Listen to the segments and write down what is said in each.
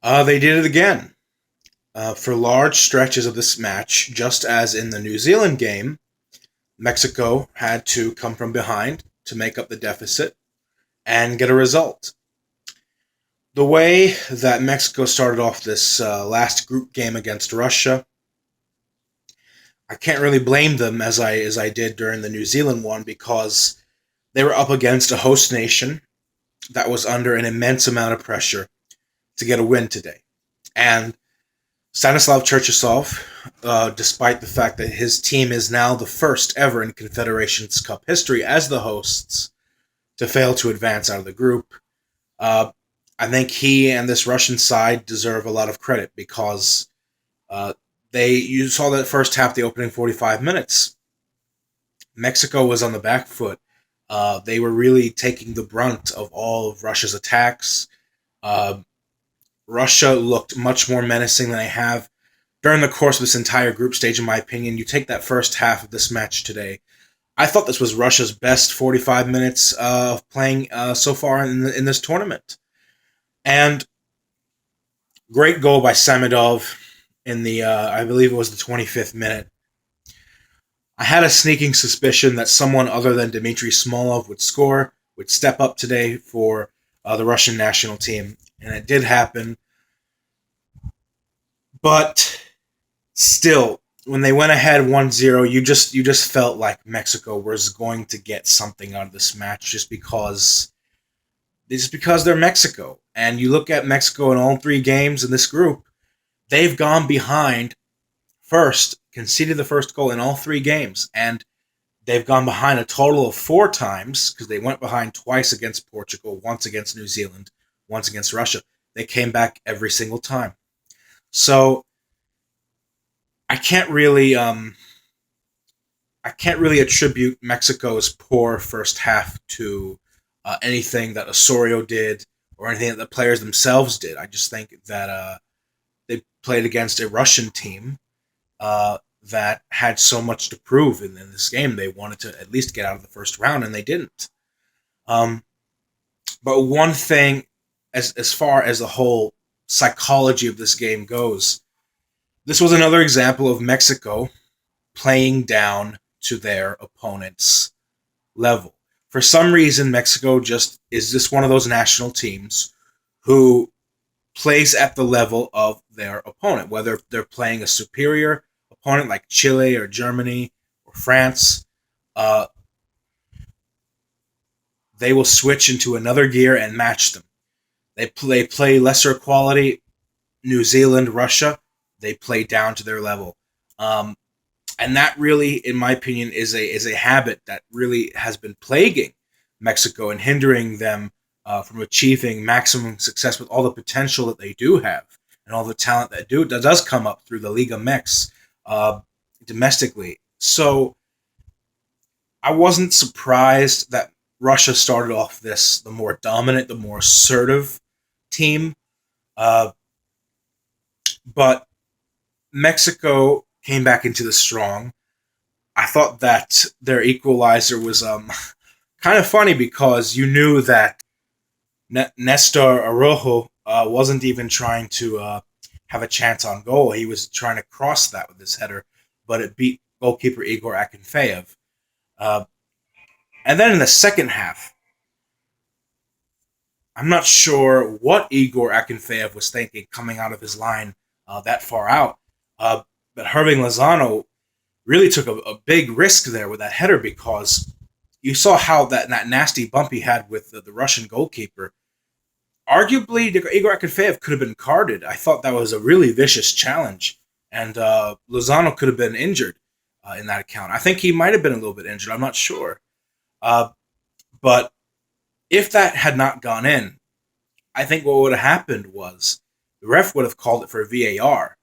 They did it again. For large stretches of this match, just as in the New Zealand game, Mexico had to come from behind to make up the deficit and get a result. The way that Mexico started off this last group game against Russia, I can't really blame them as I did during the New Zealand one because they were up against a host nation that was under an immense amount of pressure to get a win today. And Stanislav Cherchesov, despite the fact that his team is now the first ever in Confederations Cup history as the hosts to fail to advance out of the group, I think he and this Russian side deserve a lot of credit because you saw that first half, the opening 45 minutes. Mexico was on the back foot. They were really taking the brunt of all of Russia's attacks. Russia looked much more menacing than they have during the course of this entire group stage, in my opinion. You take that first half of this match today. I thought this was Russia's best 45 minutes of playing so far in this tournament. And great goal by Samedov in the, I believe it was the 25th minute. I had a sneaking suspicion that someone other than Dmitry Smolov would step up today for the Russian national team. And it did happen. But still, when they went ahead 1-0, you just felt like Mexico was going to get something out of this match just because they're Mexico. And you look at Mexico in all three games in this group, they've gone behind first, conceded the first goal in all three games, and they've gone behind a total of 4 times because they went behind twice against Portugal, once against New Zealand, once against Russia. They came back every single time. So I can't really attribute Mexico's poor first half to anything that Osorio did or anything that the players themselves did. I just think that they played against a Russian team that had so much to prove in this game. They wanted to at least get out of the first round, and they didn't. But one thing, as far as the whole psychology of this game goes, this was another example of Mexico playing down to their opponent's level. For some reason, Mexico is just one of those national teams who plays at the level of their opponent, whether they're playing a superior opponent like Chile or Germany or France. They will switch into another gear and match them. They play lesser quality New Zealand, Russia. They play down to their level. And that really, in my opinion, is a habit that really has been plaguing Mexico and hindering them from achieving maximum success with all the potential that they do have and all the talent that does come up through the Liga MX domestically. So I wasn't surprised that Russia started off the more dominant, the more assertive team. But Mexico came back into the strong. I thought that their equalizer was kind of funny because you knew that Nestor Araujo wasn't even trying to have a chance on goal. He was trying to cross that with his header, but it beat goalkeeper Igor Akinfeev. And then in the second half, I'm not sure what Igor Akinfeev was thinking coming out of his line that far out. But Herving Lozano really took a big risk there with that header because you saw how that nasty bump he had with the Russian goalkeeper. Arguably, Igor Akinfeev could have been carded. I thought that was a really vicious challenge, and Lozano could have been injured in that account. I think he might have been a little bit injured. I'm not sure. But if that had not gone in, I think what would have happened was the ref would have called it for VAR,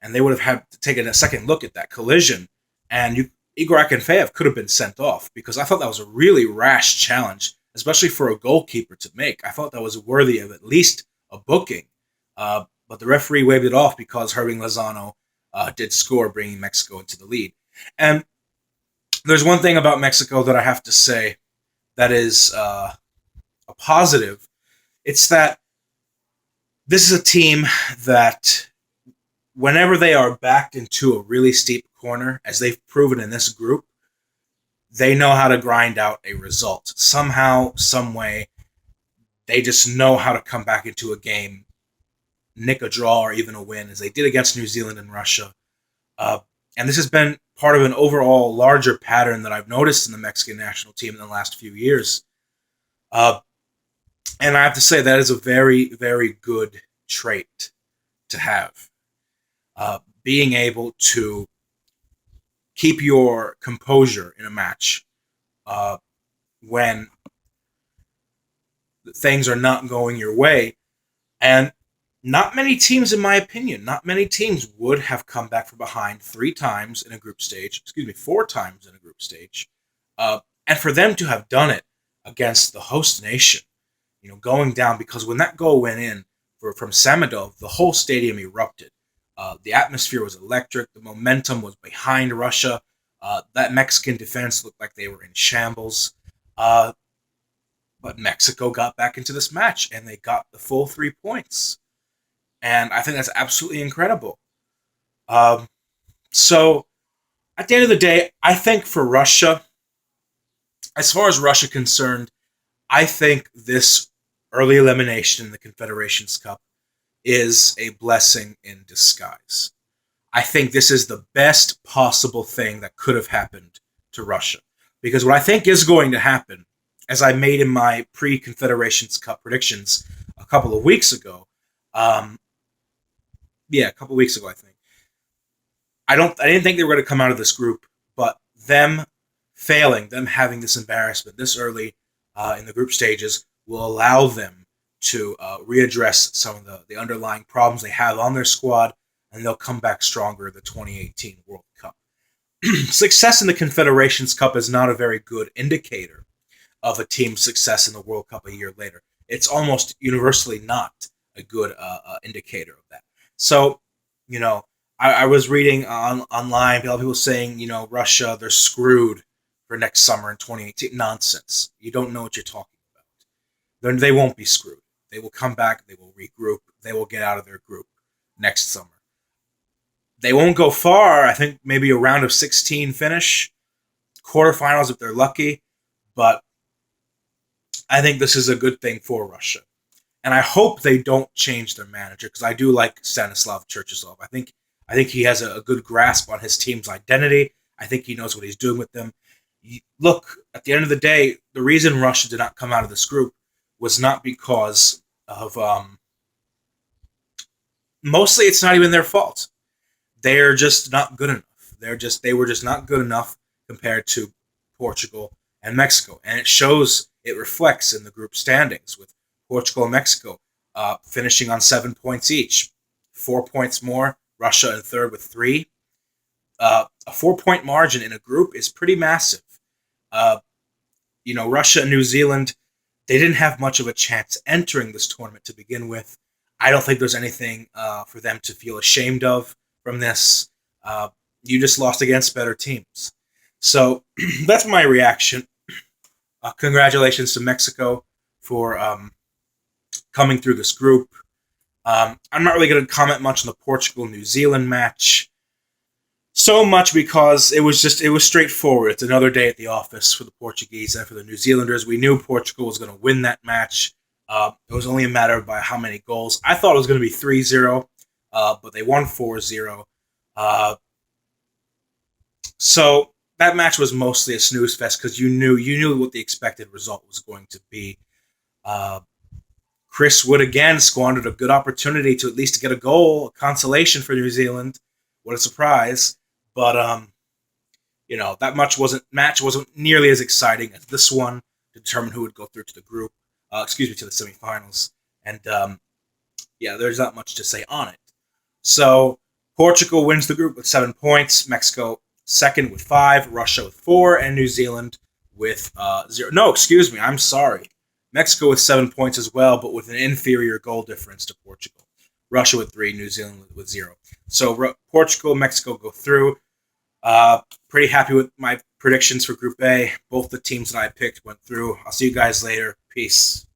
and they would have had to take a second look at that collision, and Igor Akinfeev could have been sent off because I thought that was a really rash challenge, especially for a goalkeeper to make. I thought that was worthy of at least a booking, but the referee waved it off because Herving Lozano did score, bringing Mexico into the lead. And there's one thing about Mexico that I have to say that is a positive. It's that This is a team that, whenever they are backed into a really steep corner, as they've proven in this group, they know how to grind out a result. Somehow, some way, they just know how to come back into a game, nick a draw or even a win, as they did against New Zealand and Russia. Uh, and this has been part of an overall larger pattern that I've noticed in the Mexican national team in the last few years. Uh, and I have to say that is a very, very good trait to have. Being able to keep your composure in a match when things are not going your way. And not many teams, in my opinion, not many teams would have come back from behind 3 times in a group stage, 4 times in a group stage. And for them to have done it against the host nation, going down, because when that goal went in from Samedov, the whole stadium erupted. The atmosphere was electric. The momentum was behind Russia. That Mexican defense looked like they were in shambles. But Mexico got back into this match, and they got the full 3 points. And I think that's absolutely incredible. So, at the end of the day, I think for Russia, as far as Russia concerned, I think this early elimination in the Confederations Cup is a blessing in disguise. I think this is the best possible thing that could have happened to Russia. Because what I think is going to happen, as I made in my pre-Confederations Cup predictions a couple of weeks ago, a couple of weeks ago, I think. I didn't think they were going to come out of this group, but them having this embarrassment this early in the group stages will allow them to readdress some of the underlying problems they have on their squad, and they'll come back stronger in the 2018 World Cup. Success in the Confederations Cup is not a very good indicator of a team's success in the World Cup a year later. It's almost universally not a good indicator of that. So, I was reading online, a lot of people saying, Russia, they're screwed for next summer in 2018. Nonsense. You don't know what you're talking about. They won't be screwed. They will come back. They will regroup. They will get out of their group next summer. They won't go far. I think maybe a round of 16 finish, quarterfinals if they're lucky. But I think this is a good thing for Russia. And I hope they don't change their manager, because I do like Stanislav Cherchesov. I think he has a good grasp on his team's identity. I think he knows what he's doing with them. Look, at the end of the day, the reason Russia did not come out of this group was not because of... mostly it's not even their fault. They're just not good enough. They were just not good enough compared to Portugal and Mexico. And it reflects in the group standings, with Portugal and Mexico finishing on 7 points each. 4 points more, Russia in third with 3. A 4-point margin in a group is pretty massive. Russia and New Zealand, they didn't have much of a chance entering this tournament to begin with. I don't think there's anything for them to feel ashamed of from this. You just lost against better teams. So that's my reaction. Congratulations to Mexico for coming through this group. I'm not really going to comment much on the Portugal-New Zealand match. So much because it was straightforward. It's another day at the office for the Portuguese and for the New Zealanders. We knew Portugal was going to win that match. It was only a matter of by how many goals. I thought it was going to be 3-0, but they won 4-0. So that match was mostly a snooze fest, because you knew what the expected result was going to be. Chris Wood again squandered a good opportunity to at least get a goal, a consolation for New Zealand. What a surprise! But that match wasn't nearly as exciting as this one to determine who would go through to the group. To the semifinals. And there's not much to say on it. So Portugal wins the group with 7 points. Mexico second with 5. Russia with 4, and New Zealand with 0. No, excuse me. I'm sorry. Mexico with 7 points as well, but with an inferior goal difference to Portugal. Russia with 3, New Zealand with 0. So Portugal, Mexico go through. Pretty happy with my predictions for Group A. Both the teams that I picked went through. I'll see you guys later. Peace.